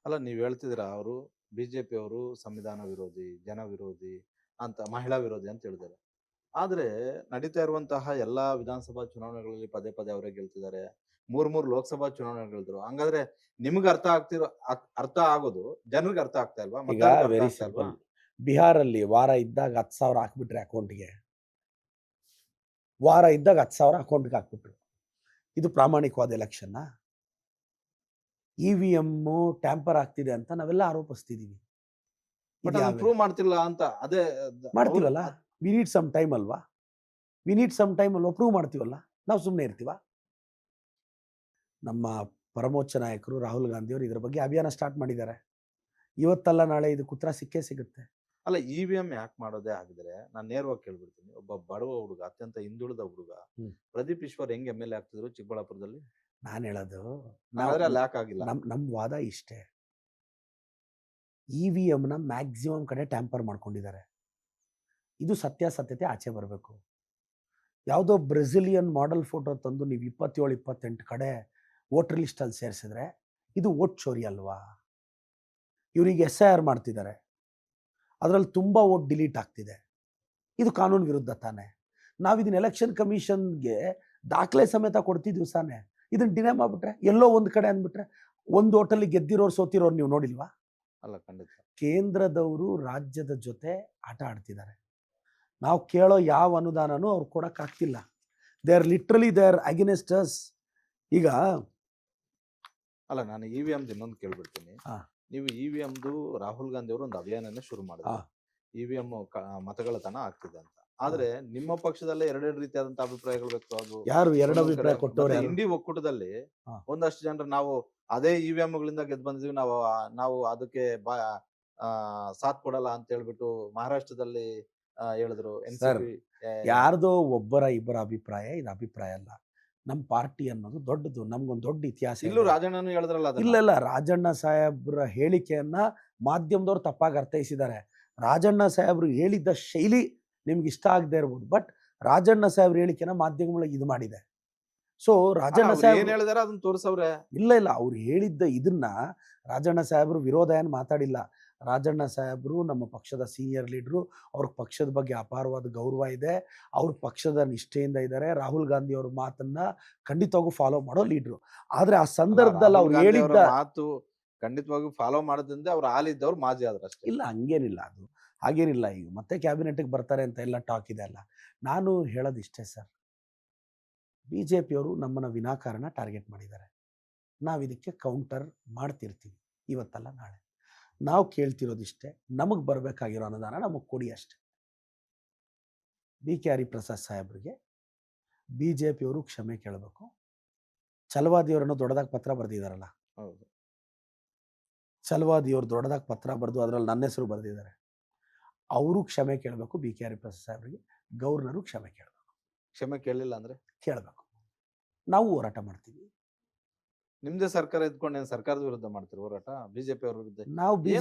ಅಲ್ಲ ನೀವು ಹೇಳ್ತಿದ್ದೀರಾ ಅವರು ಬಿಜೆಪಿ ಅವರು ಸಂವಿಧಾನ ವಿರೋಧಿ, ಜನ ವಿರೋಧಿ ಅಂತ, ಮಹಿಳಾ ವಿರೋಧಿ ಅಂತ ಹೇಳಿದ್ದಾರೆ. ಆದ್ರೆ ನಡೀತಾ ಇರುವಂತಹ ಎಲ್ಲಾ ವಿಧಾನಸಭಾ ಚುನಾವಣೆಗಳಲ್ಲಿ ಪದೇ ಪದೇ ಅವರೇ ಗೆಲ್ತಿದ್ದಾರೆ. ಮೂರ್ ಲೋಕಸಭಾ ಚುನಾವಣೆ ಗೆಲ್ದ್ರು. ಹಂಗಾದ್ರೆ ನಿಮ್ಗೆ ಅರ್ಥ ಆಗೋದು ಜನರಿಗೆ ಅರ್ಥ ಆಗ್ತಾ ಇಲ್ವಾ? ಈಗ ಮತದಾರರಿಗೆ ಅರ್ಥ ವೆರಿ ಆಗ್ತಾ ಇಲ್ವಾ? ಸಿಂಪಲ್. ಬಿಹಾರಲ್ಲಿ ವಾರ ಇದ್ದಾಗ 10,000 ಹಾಕ್ಬಿಟ್ರೆ ಅಕೌಂಟ್‌ಗೆ. ವಾರ ಇದ್ದಾಗ 10,000 ಅಕೌಂಟ್‌ಗೆ ಹಾಕ್ಬಿಟ್ರು. ಇದು ಪ್ರಾಮಾಣಿಕವಾದ ಎಲೆಕ್ಷನ್ನಾ? ಇವಿಎಂ ಟ್ಯಾಂಪರ್ ಆಗ್ತಿದೆ ಅಂತ ನಾವೆಲ್ಲ ಆರೋಪಿಸ್ತಿದೀವಿ. ಬಟ್ ಇದು ಅದನ್ನ ಯಾವ ಪ್ರೂವ್ ಮಾಡ್ತಿಲ್ಲ ಅಂತ. ಅದೇ ಅವ್ರು ಮಾಡ್ತೀವಲ್ಲ? ವಿ ನೀಡ್ ಸಮ್ ಟೈಮ್ ಅಲ್ವಾ? ವಿ ನೀಡ್ ಸಮ್ ಟೈಮ್ ಅಲ್ವಾ? ಪ್ರೂವ್ ಮಾಡ್ತೀವಲ್ಲ. ನಾವು ಸುಮ್ಮನೆ ಇರ್ತೀವಾ? ನಮ್ಮ ಪರಮೋಚ್ಚ ನಾಯಕರು ರಾಹುಲ್ ಗಾಂಧಿ ಅವರು ಇದರ ಬಗ್ಗೆ ಅಭಿಯಾನ ಸ್ಟಾರ್ಟ್ ಮಾಡಿದ್ದಾರೆ. ಇವತ್ತಲ್ಲ ನಾಳೆ ಇದಕ್ಕೆ ಉತ್ತರ ಸಿಕ್ಕೇ ಸಿಗುತ್ತೆ. ಅಲ್ಲ, ಇವಿಎಂ ಯಾಕೆ ಮಾಡೋದೇ ಆಗಿದ್ರೆ ನಾನು ನೇರವಾಗಿ ಕೇಳ್ಬಿಡ್ತೀನಿ. ಒಬ್ಬ ಬಡವ ಹುಡುಗ, ಅತ್ಯಂತ ಹಿಂದುಳಿದ ಹುಡುಗ ಪ್ರದೀಪ್ ಈಶ್ವರ್ ಹೆಂಗ್ ಎಂ ಎಲ್ ಎ ಆಗ್ತಿದ್ರು ಚಿಕ್ಕಬಳ್ಳಾಪುರದಲ್ಲಿ? ನಾನು ಹೇಳೋದು ಹಾಗಾದ್ರೆ ಅಲ್ಲಿ ಯಾಕೆ ಆಗಿಲ್ಲ? ನಮ್ಮ ವಾದ ಇಷ್ಟೇ. ಇವಿಎಂನ ಮ್ಯಾಕ್ಸಿಮಮ್ ಕಡೆ ಟ್ಯಾಂಪರ್ ಮಾಡ್ಕೊಂಡಿದ್ದಾರೆ. ಇದು ಸತ್ಯಾಸತ್ಯತೆ ಆಚೆ ಬರಬೇಕು. ಯಾವುದೋ ಬ್ರೆಜಿಲಿಯನ್ ಮಾಡೆಲ್ ಫೋಟೋ ತಂದು ನೀವು 27, 28 ಕಡೆ ವೋಟರ್ ಲಿಸ್ಟಲ್ಲಿ ಸೇರಿಸಿದ್ರೆ ಇದು ವೋಟ್ ಚೋರಿ ಅಲ್ವಾ? ಇವರಿಗೆ SIR ಮಾಡ್ತಿದ್ದಾರೆ. ಅದರಲ್ಲಿ ತುಂಬ ವೋಟ್ ಡಿಲೀಟ್ ಆಗ್ತಿದೆ. ಇದು ಕಾನೂನು ವಿರುದ್ಧ ತಾನೆ. ನಾವು ಇದನ್ನ ಎಲೆಕ್ಷನ್ ಕಮಿಷನ್ಗೆ ದಾಖಲೆ ಸಮೇತ ಕೊಡ್ತಿದ್ವಿ ತಾನೆ. ಇದನ್ನ ಡಿನೇ ಮಾಡ್ಬಿಟ್ರೆ, ಎಲ್ಲೋ ಒಂದು ಕಡೆ ಅಂದ್ಬಿಟ್ರೆ, ಒಂದು ಹೋಟೆಲ್ ಗೆದ್ದಿರೋರು ಸೋತಿರೋರು ನೀವು ನೋಡಿಲ್ವಾ? ಅಲ್ಲ, ಖಂಡಿತ. ಕೇಂದ್ರದವರು ರಾಜ್ಯದ ಜೊತೆ ಆಟ ಆಡ್ತಿದ್ದಾರೆ. ನಾವು ಕೇಳೋ ಯಾವ ಅನುದಾನನೂ ಅವ್ರು ಕೊಡಕ್ಕಾಗ್ತಿಲ್ಲ. They are literally they are against us. ಈಗ ಅಲ್ಲ, ನಾನು ಇವಿಎಂದು ಇನ್ನೊಂದು ಕೇಳ್ಬಿಡ್ತೀನಿ. ನೀವು ಇವಿಎಂದು ರಾಹುಲ್ ಗಾಂಧಿ ಅವರು ಒಂದು ಅಭಿಯಾನನೇ ಶುರು ಮಾಡಿದ್ರು. ಇವಿಎಂ ಮತಗಳ ತನ ಆಗ್ತಿದೆ ಅಂತ. ಆದ್ರೆ ನಿಮ್ಮ ಪಕ್ಷದಲ್ಲೇ ಎರಡೆರಡು ರೀತಿಯಾದಂತಹ ಅಭಿಪ್ರಾಯಗಳು ವ್ಯಕ್ತವಾದವು. ಯಾರು ಎರಡು ಅಭಿಪ್ರಾಯ ಕೊಟ್ಟವ್ರು? ಇಂಡಿ ಒಕ್ಕೂಟದಲ್ಲಿ ಒಂದಷ್ಟು ಜನರು ನಾವು ಅದೇ ಇವಿಎಂ ಗಳಿಂದ ಗೆದ್ದು ಬಂದಿದ್ವಿ, ನಾವು ಅದಕ್ಕೆ ಸಾಥ್ ಕೊಡಲ್ಲ ಅಂತ ಹೇಳ್ಬಿಟ್ಟು ಮಹಾರಾಷ್ಟ್ರದಲ್ಲಿ ಹೇಳಿದ್ರು. ಯಾರ್ದೋ ಒಬ್ಬರ ಇಬ್ಬರ ಅಭಿಪ್ರಾಯ ಇದು ಅಭಿಪ್ರಾಯ ಅಲ್ಲ. ನಮ್ಮ ಪಾರ್ಟಿ ಅನ್ನೋದು ದೊಡ್ಡದು. ನಮ್ಗೊಂದು ದೊಡ್ಡ ಇತಿಹಾಸ. ಇಲ್ಲೂ ರಾಜಣ್ಣನು ಹೇಳಿದ್ರಲ್ಲ. ಇಲ್ಲ, ರಾಜಣ್ಣ ಸಾಹೇಬ್ರ ಹೇಳಿಕೆಯನ್ನ ಮಾಧ್ಯಮದವ್ರು ತಪ್ಪಾಗಿ ಅರ್ಥೈಸಿದ್ದಾರೆ. ರಾಜಣ್ಣ ಸಾಹೇಬ್ರು ಹೇಳಿದ್ದ ಶೈಲಿ ನಿಮ್ಗೆ ಇಷ್ಟ ಆಗದೆ ಇರ್ಬೋದು, ಬಟ್ ರಾಜಣ್ಣ ಸಾಹೇಬ್ರ ಹೇಳಿಕೆನ ಮಾಧ್ಯಮಗಳಿಗೆ ಇದು ಮಾಡಿದೆ. ಸೊ ರಾಜಣ್ಣ ಸಾಹೇಬ್ ಹೇಳಿದಾರೆ ಅದನ್ನ ತೋರಿಸವ್ರೆ. ಇಲ್ಲ, ಅವ್ರು ಹೇಳಿದ್ದ ಇದನ್ನ ರಾಜಣ್ಣ ಸಾಹೇಬ್ರು ವಿರೋಧ ಏನು ಮಾತಾಡಿಲ್ಲ. ರಾಜಣ್ಣ ಸಾಹೇಬ್ರು ನಮ್ಮ ಪಕ್ಷದ ಸೀನಿಯರ್ ಲೀಡ್ರು. ಅವ್ರ ಪಕ್ಷದ ಬಗ್ಗೆ ಅಪಾರವಾದ ಗೌರವ ಇದೆ. ಅವ್ರ ಪಕ್ಷದ ನಿಷ್ಠೆಯಿಂದ ಇದ್ದಾರೆ. ರಾಹುಲ್ ಗಾಂಧಿ ಅವ್ರ ಮಾತನ್ನ ಖಂಡಿತವಾಗೂ ಫಾಲೋ ಮಾಡೋ ಲೀಡ್ರು. ಆದ್ರೆ ಆ ಸಂದರ್ಭದಲ್ಲಿ ಅವ್ರು ಹೇಳಿದ್ದ ಮಾತು ಖಂಡಿತವಾಗೂ ಫಾಲೋ ಮಾಡೋದ್ರಿಂದ ಅವ್ರು ಹಾಲಿದ್ದವ್ರು ಮಾಜಿ ಆದ್ರೆ ಅಷ್ಟೇ. ಇಲ್ಲ, ಹಂಗೇನಿಲ್ಲ. ಅದು ಹಾಗೇನಿಲ್ಲ. ಈಗ ಮತ್ತೆ ಕ್ಯಾಬಿನೆಟ್ಗೆ ಬರ್ತಾರೆ ಅಂತ ಎಲ್ಲ ಟಾಕ್ ಇದೆ ಅಲ್ಲ. ನಾನು ಹೇಳೋದಿಷ್ಟೇ ಸರ್, ಬಿಜೆಪಿಯವರು ನಮ್ಮನ್ನ ವಿನಾಕಾರಣ ಟಾರ್ಗೆಟ್ ಮಾಡಿದ್ದಾರೆ. ನಾವು ಇದಕ್ಕೆ ಕೌಂಟರ್ ಮಾಡ್ತಿರ್ತೀವಿ, ಇವತ್ತಲ್ಲ ನಾಳೆ. ನಾವು ಕೇಳ್ತಿರೋದಿಷ್ಟೇ, ನಮಗೆ ಬರಬೇಕಾಗಿರೋ ಅನುದಾನ ನಮಗೆ ಕೊಡಿ ಅಷ್ಟೆ. BK ಹರಿಪ್ರಸಾದ್ ಸಾಹೇಬ್ರಿಗೆ ಬಿಜೆಪಿಯವರು ಕ್ಷಮೆ ಕೇಳಬೇಕು. ಛಲವಾದಿಯವರನ್ನು ದೊಡ್ಡದಾಗಿ ಪತ್ರ ಬರೆದಿದ್ದಾರಲ್ಲ, ಹೌದು, ಛಲವಾದಿಯವರು ದೊಡ್ಡದಾಗಿ ಪತ್ರ ಬರೆದು ಅದರಲ್ಲಿ ನನ್ನ ಹೆಸರು ಬರೆದಿದ್ದಾರೆ. ಅವರು ಕ್ಷಮೆ ಕೇಳಬೇಕು BK ಹರಿಪ್ರಸಾದ್ ಸಾಹೇಬ್ರಿಗೆ. ಗವರ್ನರು ಕ್ಷಮೆ ಕೇಳಬೇಕು. ಕ್ಷಮೆ ಕೇಳಲಿಲ್ಲ ಅಂದ್ರೆ ಕೇಳಬೇಕು. ನಾವು ಹೋರಾಟ ಮಾಡ್ತೀವಿ. ನಿಮ್ದೇ ಸರ್ಕಾರ ಇದ್ಕೊಂಡು ಸರ್ಕಾರದ ವಿರುದ್ಧ ಮಾಡ್ತೀರಾ ಹೋರಾಟ? ಬಿಜೆಪಿ ಅವ್ರ ವಿರುದ್ಧ ನಾವು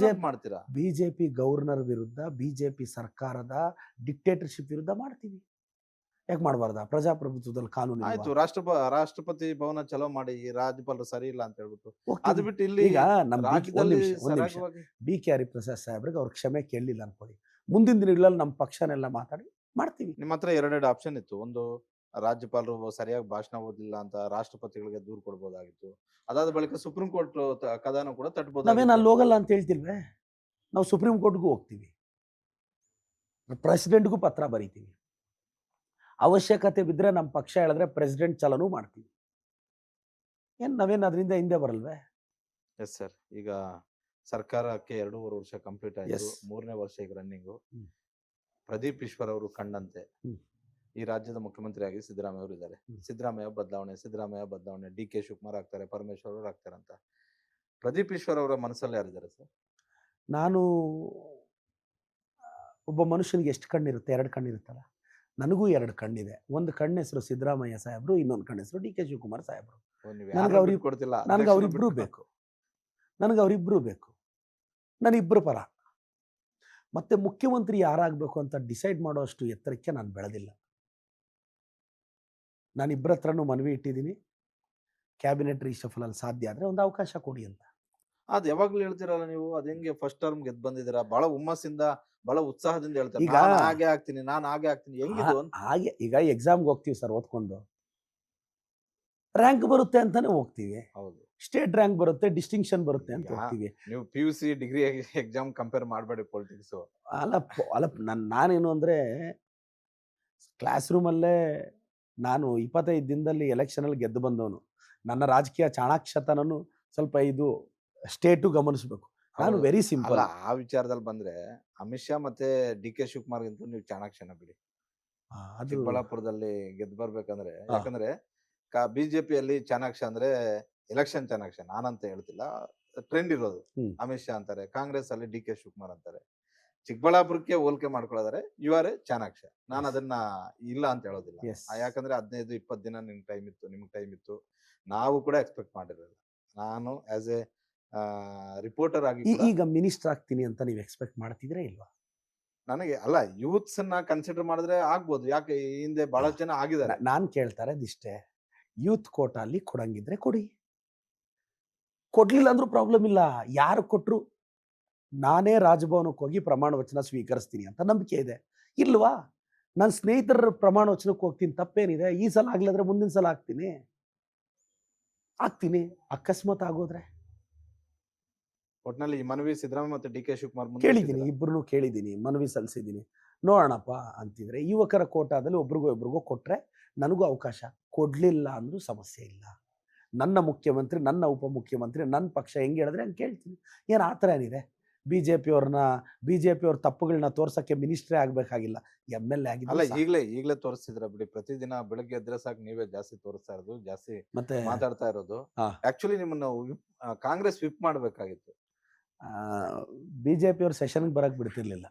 ಮಾಡ್ತೀರಾ? ಬಿಜೆಪಿ ಗವರ್ನರ್ ವಿರುದ್ಧ, ಬಿಜೆಪಿ ಸರ್ಕಾರದ ಡಿಕ್ಟೇಟರ್ಶಿಪ್ ವಿರುದ್ಧ ಮಾಡ್ತೀವಿ. ಯಾಕೆ ಮಾಡಬಾರ್ದ? ಪ್ರಜಾಪ್ರಭುತ್ವದಲ್ಲಿ ಕಾನೂನು ಆಯ್ತು. ರಾಷ್ಟ್ರಪತಿ ಭವನ ಚಲೋ ಮಾಡಿ ರಾಜ್ಯಪಾಲರು ಸರಿ ಇಲ್ಲ ಅಂತ ಹೇಳ್ಬಿಟ್ಟು ಅದು ಬಿಟ್ಟು ಇಲ್ಲಿ ಈಗ ನಮ್ಮ BK ಹರಿಪ್ರಸಾದ್ ಸಾಹೇಬ್ರಿಗೆ ಅವ್ರ ಕ್ಷಮೆ ಕೇಳಲಿಲ್ಲ ಅನ್ಕೊಳ್ಳಿ, ಮುಂದಿನ ದಿನಗಳಲ್ಲಿ ನಮ್ಮ ಪಕ್ಷನೆಲ್ಲ ಮಾತಾಡಿ ಮಾಡ್ತೀವಿ. ನಿಮ್ಮ ಹತ್ರ ಎರಡೆರಡು ಆಪ್ಷನ್ ಇತ್ತು. ಒಂದು, ರಾಜ್ಯಪಾಲರು ಸರಿಯಾಗಿ ಭಾಷಣ ಓದಿಲ್ಲ ಅಂತ ರಾಷ್ಟ್ರಪತಿಗಳಿಗೆ ದೂರು ಕೊಡ್ಬೋದಾಗಿತ್ತು. ಅದಾದ ಬಳಿಕ ಸುಪ್ರೀಂ ಕೋರ್ಟ್ ಕದನ ಕೂಡ ತಟ್ಟಬಹುದು. ನಾವೇನು ಅಲ್ಲಿ ಹೋಗಲ್ಲ ಅಂತ ಹೇಳ್ತಿಲ್ವೇ? ನಾವು ಸುಪ್ರೀಂ ಕೋರ್ಟ್ಗೂ ಹೋಗ್ತೀವಿ, ಪ್ರೆಸಿಡೆಂಟ್ಗೂ ಪತ್ರ ಬರೀತೀವಿ. ಅವಶ್ಯಕತೆ ಬಿದ್ದರೆ ನಮ್ಮ ಪಕ್ಷ ಹೇಳಿದ್ರೆ ಪ್ರೆಸಿಡೆಂಟ್ ಚಲನೂ ಮಾಡ್ತೀವಿ. ನಾವೇನು ಅದರಿಂದ ಹಿಂದೆ ಬರಲ್ವೇ? Yes sir. ಈಗ ಸರ್ಕಾರಕ್ಕೆ 2.5 ವರ್ಷ ಕಂಪ್ಲೀಟ್ ಆಯಿತು. 3ನೇ ವರ್ಷ ಈಗ ರನ್ನಿಂಗು. ಪ್ರದೀಪ್ ಈಶ್ವರ್ ಅವರು ಕಂಡಂತೆ ಈ ರಾಜ್ಯದ ಮುಖ್ಯಮಂತ್ರಿಯಾಗಿ ಸಿದ್ದರಾಮಯ್ಯ ಅವರು ಇದ್ದಾರೆ. ಸಿದ್ದರಾಮಯ್ಯ ಬದಲಾವಣೆ, DK ಶಿವಕುಮಾರ್ ಆಗ್ತಾರೆ, ಪರಮೇಶ್ವರ್ ಅವರು ಆಗ್ತಾರೆ ಅಂತ. ಪ್ರದೀಪ್ ಈಶ್ವರ್ ಅವರ ಮನಸ್ಸಲ್ಲಿ ಯಾರಿದ್ದಾರೆ ಸರ್? ನಾನು ಒಬ್ಬ ಮನುಷ್ಯನಿಗೆ ಎಷ್ಟು ಕಣ್ಣಿರುತ್ತೆ? 2 ಕಣ್ಣಿರುತ್ತಲ್ಲ. ನನಗೂ 2 ಕಣ್ಣಿದೆ. ಒಂದು ಕಣ್ಣ ಹೆಸರು ಸಿದ್ದರಾಮಯ್ಯ ಸಾಹೇಬ್ರು, ಇನ್ನೊಂದು ಕಣ್ಣ ಹೆಸರು DK ಶಿವಕುಮಾರ್ ಸಾಹೇಬ್ರು. ನನಗೆ ಅವರಿಬ್ರು ಬೇಕು. ನಾನಿಬ್ಬರು ಪರ. ಮತ್ತೆ ಮುಖ್ಯಮಂತ್ರಿ ಯಾರಾಗಬೇಕು ಅಂತ ಡಿಸೈಡ್ ಮಾಡೋ ಅಷ್ಟು ಎತ್ತರಕ್ಕೆ ನಾನು ಬೆಳೆದಿಲ್ಲ. ನಾನು ಇಬ್ಬರ ಹತ್ರನೂ ಮನವಿ ಇಟ್ಟಿದ್ದೀನಿ. ಕ್ಯಾಬಿನೆಟ್ ರೀಶಫಲ್ ಅಲ್ಲಿ ಸಾಧ್ಯ ಆದರೆ ಒಂದು ಅವಕಾಶ ಕೊಡಿ ಅಂತ. ಅದ್ ಯಾವಾಗ್ಲೂ ಹೇಳ್ತಿರಲ್ಲ ನೀವು, ಅದ್ ಹೆಂಗೆ ಫಸ್ಟ್ ಟರ್ಮ್ ಗೆದ್ ಬಂದಿದ್ದೀರಾ, ಬಹಳ ಹುಮ್ಮಸ್ಸಿಂದ ಬಹಳ ಉತ್ಸಾಹದಿಂದ ಹೇಳ್ತಾರೆ, ಈಗ ನಾನ್ ಹಾಗೆ ಆಗ್ತೀನಿ, ನಾನ್ ಹಾಗೆ ಆಗ್ತೀನಿ, ಹೆಂಗಿದು ಅಂತ. ಹಾಗೆ ಈಗ ಎಕ್ಸಾಮ್ಗೆ ಹೋಗ್ತೀವಿ ಸರ್ ಓದ್ಕೊಂಡು, ರ್ಯಾಂಕ್ ಬರುತ್ತೆ ಅಂತಾನೆ ಹೋಗ್ತೀವಿ, ಹೌದು. ಸ್ಟೇಟ್ ರ್ಯಾಂಕ್ ಬರುತ್ತೆ, ಡಿಸ್ಟಿಂಕ್ಷನ್ ಬರುತ್ತೆ ಅಂತ ಈಗ ಹೋಗ್ತೀವಿ. ನೀವು PUC ಡಿಗ್ರಿ ಎಕ್ಸಾಮ್ ಕಂಪೇರ್ ಮಾಡಬೇಡಿ ಪೊಲಿಟಿಕ್ಸ್. ಅಲ್ಲ ನಾನೇನು ಅಂದ್ರೆ ಕ್ಲಾಸ್ ರೂಮಲ್ಲೇ ನಾನು 25 ದಿನದಲ್ಲಿ ಎಲೆಕ್ಷನಲ್ಲಿ ಗೆದ್ದು ಬಂದವನು. ನನ್ನ ರಾಜಕೀಯ ಚಾಣಾಕ್ಷತನನು ಸ್ವಲ್ಪ ಇದು ಸ್ಟೇಟು ಗಮನಿಸಬೇಕು. ನಾನು ಹೌದು. Very simple. ಅಲ್ಲ, ಆ ವಿಚಾರದಲ್ಲಿ ಬಂದ್ರೆ ಅಮಿತ್ ಶಾ ಮತ್ತೆ DK ಶಿವಕುಮಾರ್ಗಿಂತ ನೀವು ಚಾಣಾಕ್ಷನ ಬಿಡಿ. ಅದು ಚಿಕ್ಕಬಳ್ಳಾಪುರದಲ್ಲಿ ಗೆದ್ದು ಬರ್ಬೇಕಂದ್ರೆ, ಹಾ. ಯಾಕಂದ್ರೆ ಬಿಜೆಪಿಯಲ್ಲಿ ಚಾಣಾಕ್ಷ ಅಂದ್ರೆ ಎಲೆಕ್ಷನ್ ಚಾಣಾಕ್ಷ, ನಾನಂತ ಹೇಳ್ತಿಲ್ಲ, ಟ್ರೆಂಡ್ ಇರೋದು. ಅಮಿತ್ ಶಾ ಅಂತಾರೆ, ಕಾಂಗ್ರೆಸ್ ಅಲ್ಲಿ DK ಶಿವಕುಮಾರ್ ಅಂತಾರೆ, ಚಿಕ್ಕಬಳ್ಳಾಪುರಕ್ಕೆ ಹೋಲಿಕೆ ಮಾಡ್ಕೊಳ್ಳೋದಾರೆ ಯು ಆರ್ ಎ ಚಾಣಾಕ್ಷ. ನಾನು ಅದನ್ನ ಇಲ್ಲ ಅಂತ ಹೇಳೋದಿಲ್ಲ. Yes. ಯಾಕಂದ್ರೆ 15-20 ದಿನ ನಿಮ್ಗೆ ಟೈಮ್ ಇತ್ತು, ನಿಮ್ಗೆ ಟೈಮ್ ಇತ್ತು, ನಾವು ಕೂಡ ಎಕ್ಸ್ಪೆಕ್ಟ್ ಮಾಡಿರಲಿಲ್ಲ. ನಾನು ಆಸ್ ಎ ರಿಪೋರ್ಟರ್ ಆಗಿ ಕೂಡ ಈಗ ಮಿನಿಸ್ಟರ್ ಆಗ್ತೀನಿ ಅಂತ ನೀವು ಎಕ್ಸ್ಪೆಕ್ಟ್ ಮಾಡ್ತಿದ್ರೆ ಇಲ್ವಾ? ನನಗೆ ಅಲ್ಲ, ಯೂತ್ಸ್ ನ ಕನ್ಸಿಡರ್ ಮಾಡಿದ್ರೆ ಆಗ್ಬೋದು. ಯಾಕೆ ಈ ಹಿಂದೆ ಬಹಳ ಜನ ಆಗಿದ್ದಾರೆ. ನಾನು ಕೇಳ್ತಾ ಇರೋದಿಷ್ಟೇ, ಯೂತ್ ಕೋಟಾ ಅಲ್ಲಿ ಕೊಡಂಗಿದ್ರೆ ಕೊಡಿ, ಕೊಡ್ಲಿಲ್ಲ ಅಂದ್ರೂ ಪ್ರಾಬ್ಲಮ್ ಇಲ್ಲ. ಯಾರು ಕೊಟ್ರು ನಾನೇ ರಾಜಭವನಕ್ಕೆ ಹೋಗಿ ಪ್ರಮಾಣ ವಚನ ಸ್ವೀಕರಿಸ್ತೀನಿ ಅಂತ ನಂಬಿಕೆ ಇದೆ. ಇಲ್ವಾ, ನನ್ನ ಸ್ನೇಹಿತರ ಪ್ರಮಾಣ ವಚನಕ್ಕೆ ಹೋಗ್ತೀನಿ, ತಪ್ಪೇನಿದೆ? ಈ ಸಲ ಆಗ್ಲಿದ್ರೆ ಮುಂದಿನ ಸಲ ಆಗ್ತೀನಿ. ಅಕಸ್ಮಾತ್ ಆಗೋದ್ರೆ ಒಟ್ನಲ್ಲಿ ಈ ಮನವಿ ಸಿದ್ದರಾಮಯ್ಯ ಮತ್ತೆ DK ಶಿವಕುಮಾರ್ ಮುಂದೆ ಕೇಳಿದ್ದೀನಿ, ಇಟ್ಟಿದ್ದೀರಾ? ಇಬ್ಬರನ್ನು ಕೇಳಿದ್ದೀನಿ, ಮನವಿ ಸಲ್ಲಿಸಿದ್ದೀನಿ. ನೋಡೋಣಪ್ಪ ಅಂತಿದ್ರೆ ಯುವಕರ ಕೋಟಾದಲ್ಲಿ ಒಬ್ರಿಗೋ ಕೊಟ್ರೆ ನನಗೂ ಅವಕಾಶ, ಕೊಡ್ಲಿಲ್ಲ ಅಂದ್ರೂ ಸಮಸ್ಯೆ ಇಲ್ಲ. ನನ್ನ ಮುಖ್ಯಮಂತ್ರಿ, ನನ್ನ ಉಪಮುಖ್ಯಮಂತ್ರಿ, ನನ್ನ ಪಕ್ಷ ಹೆಂಗೆ ಹೇಳಿದ್ರೆ ಹಂಗೆ ಕೇಳ್ತೀನಿ. ಏನು ಆ ಥರ ಏನಿದೆ? ಬಿಜೆಪಿಯವ್ರ ತಪ್ಪುಗಳನ್ನ ತೋರ್ಸಕ್ಕೆ ಮಿನಿಸ್ಟ್ರೇ ಆಗ್ಬೇಕಾಗಿಲ್ಲ, MLA ಅಲ್ಲ, ಆಗಿಲ್ಲ. ಈಗಲೇ ತೋರಿಸ್ತಿದ್ರ ಬಿಡಿ. ಪ್ರತಿದಿನ ಬೆಳಗ್ಗೆ ಎದ್ರೆ ಸಾಕು ನೀವೇ ಜಾಸ್ತಿ ತೋರಿಸ್ತಾ ಇರೋದು, ಜಾಸ್ತಿ ಮತ್ತೆ ಮಾತಾಡ್ತಾ ಇರೋದು. ಹಾ. ಆಕ್ಚುಲಿ ನಿಮ್ಮನ್ನ ಕಾಂಗ್ರೆಸ್ ವಿಪ್ ಮಾಡ್ಬೇಕಾಗಿತ್ತು. ಬಿಜೆಪಿಯವ್ರ ಸೆಷನ್ಗೆ ಬರಕ್ ಬಿಡ್ತಿರ್ಲಿಲ್ಲ.